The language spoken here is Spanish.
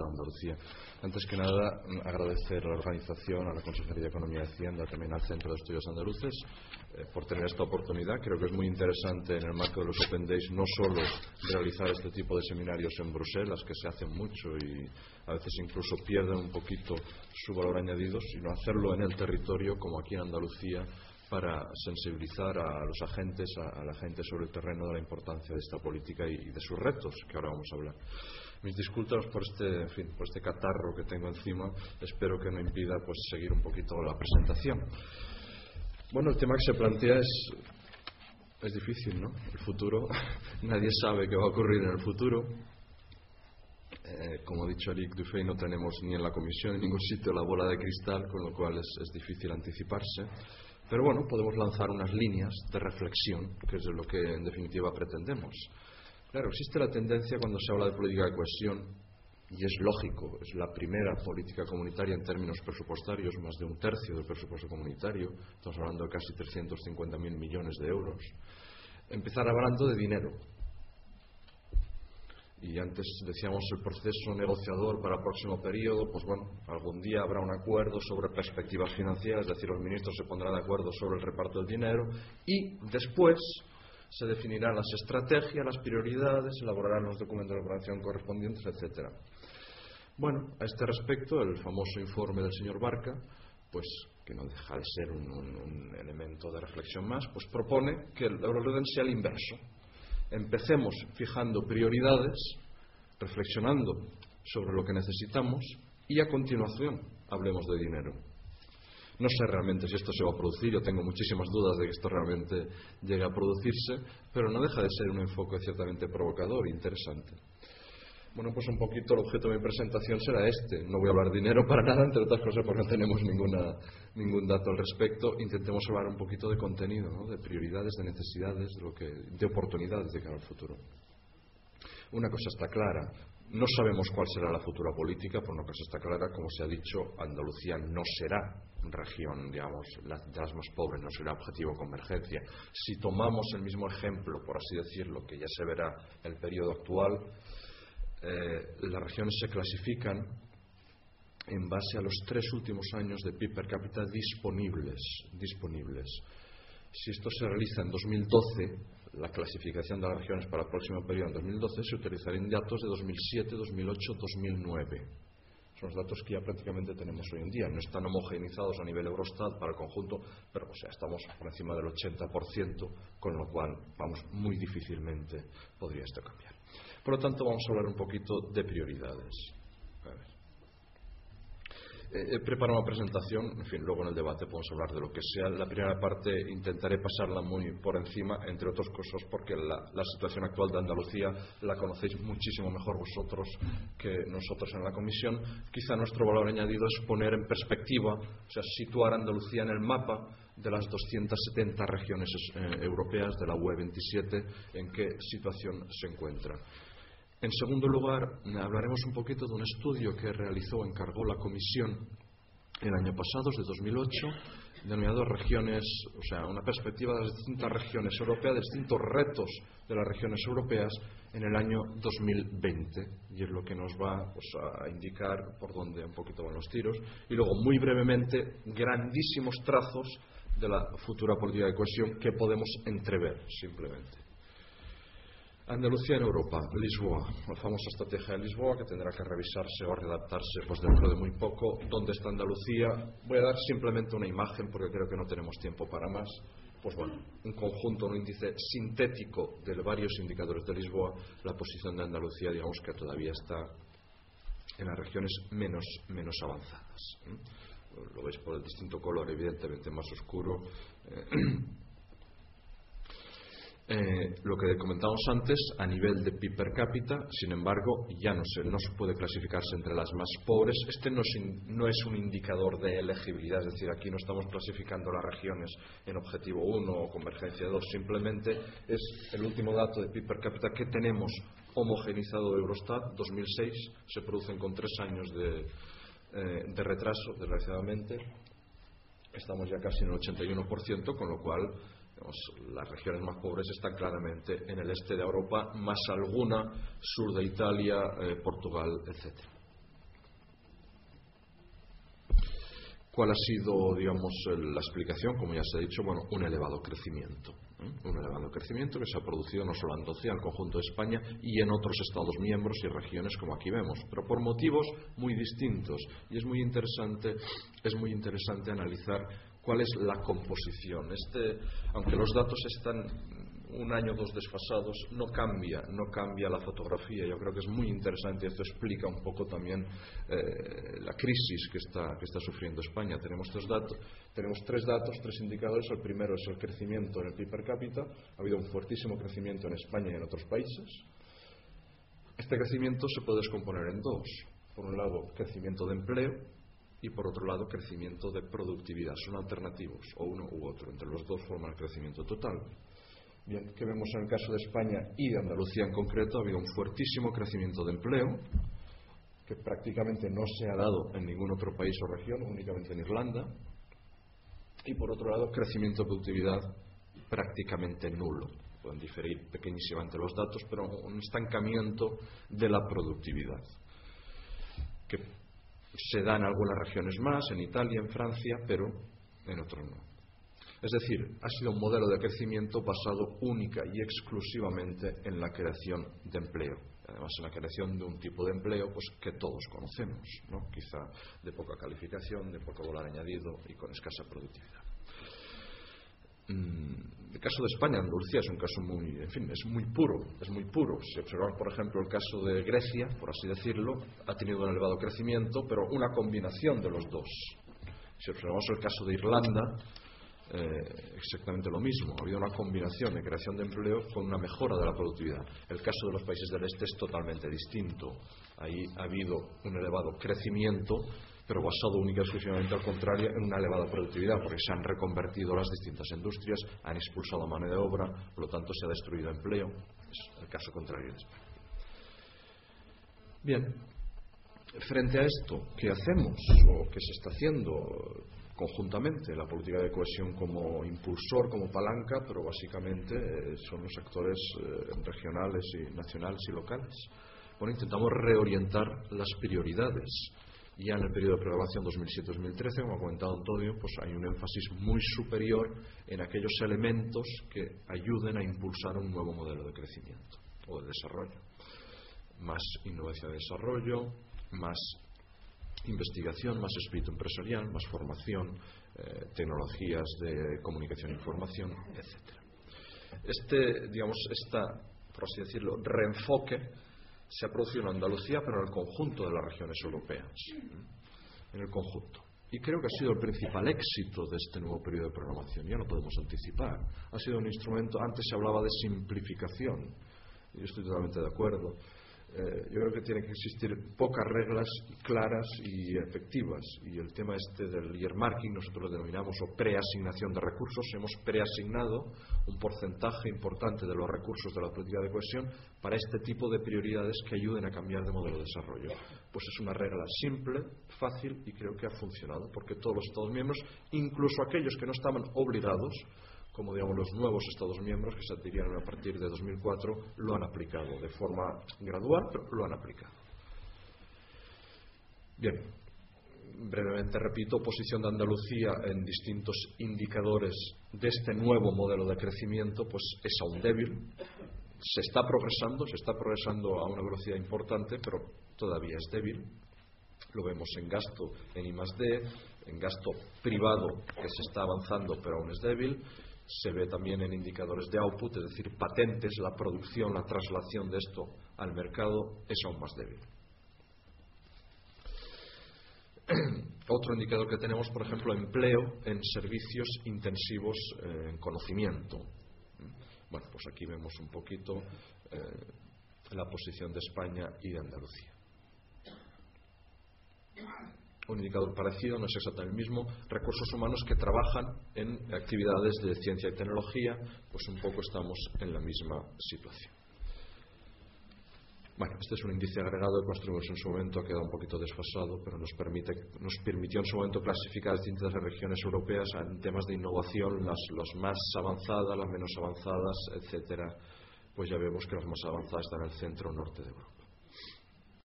Andalucía. Antes que nada, agradecer a la organización, a la Consejería de Economía y Hacienda, también al Centro de Estudios Andaluces, por tener esta oportunidad. Creo que es muy interesante en el marco de los Open Days no solo realizar este tipo de seminarios en Bruselas, que se hacen mucho y a veces incluso pierden un poquito su valor añadido, sino hacerlo en el territorio, como aquí en Andalucía, para sensibilizar a los agentes, a la gente sobre el terreno de la importancia de esta política y de sus retos, que ahora vamos a hablar. Mis disculpas por este catarro que tengo encima. Espero que no impida seguir un poquito la presentación. Bueno, el tema que se plantea es difícil, ¿no? El futuro, nadie sabe qué va a ocurrir en el futuro. Como ha dicho Eric Dufay, no tenemos ni en la Comisión ni en ningún sitio la bola de cristal, con lo cual es difícil anticiparse. Pero bueno, podemos lanzar unas líneas de reflexión, que es lo que en definitiva pretendemos. Claro, existe la tendencia cuando se habla de política de cohesión, y es lógico, es la primera política comunitaria en términos presupuestarios, más de un tercio del presupuesto comunitario, estamos hablando de casi 350.000 millones de euros, empezar hablando de dinero. Y antes decíamos el proceso negociador para el próximo periodo, pues bueno, algún día habrá un acuerdo sobre perspectivas financieras, es decir, los ministros se pondrán de acuerdo sobre el reparto del dinero y después se definirán las estrategias, las prioridades, se elaborarán los documentos de programación correspondientes, etcétera. Bueno, a este respecto, el famoso informe del señor Barca, pues que no deja de ser un elemento de reflexión más, pues propone que el orden sea el inverso. Empecemos fijando prioridades, reflexionando sobre lo que necesitamos y a continuación hablemos de dinero. No sé realmente si esto se va a producir, yo tengo muchísimas dudas de que esto realmente llegue a producirse, pero no deja de ser un enfoque ciertamente provocador e interesante. Bueno, pues un poquito el objeto de mi presentación será este. No voy a hablar de dinero para nada, entre otras cosas porque no tenemos ningún dato al respecto. Intentemos hablar un poquito de contenido, ¿no? De prioridades, de necesidades, de oportunidades de cara al futuro. Una cosa está clara, no sabemos cuál será la futura política, pero una cosa está clara, como se ha dicho, Andalucía no será región, digamos, de las más pobres, no será objetivo de convergencia. Si tomamos el mismo ejemplo, por así decirlo, que ya se verá en el periodo actual, las regiones se clasifican en base a los 3 últimos años de PIB per cápita disponibles. Si esto se realiza en 2012, la clasificación de las regiones para el próximo periodo en 2012 se utilizarían datos de 2007, 2008, 2009. Son los datos que ya prácticamente tenemos hoy en día. No están homogeneizados a nivel Eurostat para el conjunto, pero estamos por encima del 80%, con lo cual muy difícilmente podría esto cambiar. Por lo tanto, vamos a hablar un poquito de prioridades. He preparado una presentación, luego en el debate podemos hablar de lo que sea. La primera parte intentaré pasarla muy por encima, entre otras cosas porque la situación actual de Andalucía la conocéis muchísimo mejor vosotros que nosotros en la Comisión. Quizá nuestro valor añadido es poner en perspectiva, situar a Andalucía en el mapa de las 270 regiones europeas de la UE 27, en qué situación se encuentra. En segundo lugar, hablaremos un poquito de un estudio que encargó la Comisión el año pasado, de 2008, denominado regiones, una perspectiva de las distintas regiones europeas, de distintos retos de las regiones europeas en el año 2020. Y es lo que nos va a indicar por dónde un poquito van los tiros. Y luego, muy brevemente, grandísimos trazos de la futura política de cohesión que podemos entrever, simplemente. Andalucía en Europa, Lisboa, la famosa estrategia de Lisboa que tendrá que revisarse o readaptarse dentro de muy poco. ¿Dónde está Andalucía? Voy a dar simplemente una imagen porque creo que no tenemos tiempo para más. Un conjunto, un índice sintético de varios indicadores de Lisboa. La posición de Andalucía, digamos que todavía está en las regiones menos avanzadas. Lo veis por el distinto color, evidentemente más oscuro. Lo que comentábamos antes, a nivel de PIB per cápita, sin embargo, ya no se puede clasificarse entre las más pobres. Este no es un indicador de elegibilidad, es decir, aquí no estamos clasificando las regiones en objetivo 1 o convergencia 2, simplemente es el último dato de PIB per cápita que tenemos homogeneizado de Eurostat, 2006, se producen con 3 años de retraso, desgraciadamente. Estamos ya casi en el 81%, con lo cual las regiones más pobres están claramente en el este de Europa, más alguna sur de Italia, Portugal, etc. ¿Cuál ha sido, digamos, la explicación? Como ya se ha dicho, bueno, un elevado crecimiento. Un elevado crecimiento que se ha producido no solo en Andalucía, en el conjunto de España y en otros Estados miembros y regiones como aquí vemos, pero por motivos muy distintos. Y es muy interesante analizar cuál es la composición. Aunque los datos están un año o dos desfasados, no cambia la fotografía. Yo creo que es muy interesante y esto explica un poco también la crisis que está sufriendo España. Tenemos tres datos, tres indicadores. El primero es el crecimiento en el PIB per cápita. Ha habido un fuertísimo crecimiento en España y en otros países. Este crecimiento se puede descomponer en dos. Por un lado, crecimiento de empleo y por otro lado, crecimiento de productividad. Son alternativos, o uno u otro. Entre los dos forman el crecimiento total. Bien, ¿qué vemos en el caso de España y de Andalucía en concreto? Ha habido un fuertísimo crecimiento de empleo, que prácticamente no se ha dado en ningún otro país o región, únicamente en Irlanda. Y por otro lado, crecimiento de productividad prácticamente nulo. Pueden diferir pequeñísimamente los datos, pero un estancamiento de la productividad, que se da en algunas regiones más, en Italia, en Francia, pero en otros no. Es decir, ha sido un modelo de crecimiento basado única y exclusivamente en la creación de empleo. Además, en la creación de un tipo de empleo pues que todos conocemos, ¿no? Quizá de poca calificación, de poco valor añadido y con escasa productividad. El caso de España, Andalucía, es un caso es muy puro. Si observamos, por ejemplo, el caso de Grecia, por así decirlo, ha tenido un elevado crecimiento, pero una combinación de los dos. Si observamos el caso de Irlanda, exactamente lo mismo. Ha habido una combinación de creación de empleo con una mejora de la productividad. El caso de los países del este es totalmente distinto. Ahí ha habido un elevado crecimiento, pero basado única y exclusivamente al contrario en una elevada productividad, porque se han reconvertido las distintas industrias, han expulsado mano de obra, por lo tanto se ha destruido empleo. Es el caso contrario de España. Bien, frente a esto, ¿qué hacemos o qué se está haciendo conjuntamente? La política de cohesión como impulsor, como palanca, pero básicamente son los actores regionales y nacionales y locales. Bueno, intentamos reorientar las prioridades. Ya en el periodo de programación 2007-2013, como ha comentado Antonio, pues hay un énfasis muy superior en aquellos elementos que ayuden a impulsar un nuevo modelo de crecimiento o de desarrollo. Más innovación de desarrollo, más investigación, más espíritu empresarial, más formación, tecnologías de comunicación e información, etc. Por así decirlo, reenfoque se ha producido en Andalucía, pero en el conjunto de las regiones europeas. En el conjunto. Y creo que ha sido el principal éxito de este nuevo periodo de programación. Ya lo podemos anticipar. Ha sido un instrumento, antes se hablaba de simplificación. Y yo estoy totalmente de acuerdo. Yo creo que tiene que existir pocas reglas claras y efectivas. Y el tema del earmarking, nosotros lo denominamos, o preasignación de recursos. Hemos preasignado un porcentaje importante de los recursos de la política de cohesión para este tipo de prioridades que ayuden a cambiar de modelo de desarrollo. Pues es una regla simple, fácil y creo que ha funcionado, porque todos los Estados miembros, incluso aquellos que no estaban obligados, como digamos los nuevos Estados miembros que se adhirieron a partir de 2004, lo han aplicado de forma gradual, pero lo han aplicado. Bien, brevemente repito, posición de Andalucía en distintos indicadores de este nuevo modelo de crecimiento, pues es aún débil. Se está progresando a una velocidad importante, pero todavía es débil. Lo vemos en gasto en I+D, en gasto privado que se está avanzando, pero aún es débil. Se ve también en indicadores de output, es decir, patentes, la producción, la traslación de esto al mercado es aún más débil. Otro indicador que tenemos, por ejemplo, empleo en servicios intensivos en conocimiento. Bueno, pues aquí vemos un poquito la posición de España y de Andalucía. Un indicador parecido, no es exactamente el mismo, recursos humanos que trabajan en actividades de ciencia y tecnología, pues un poco estamos en la misma situación. Bueno, este es un índice agregado que construimos en su momento, ha quedado un poquito desfasado, pero nos permitió en su momento clasificar distintas regiones europeas en temas de innovación, las más avanzadas, las menos avanzadas, etcétera. Pues ya vemos que las más avanzadas están en el centro norte de Europa.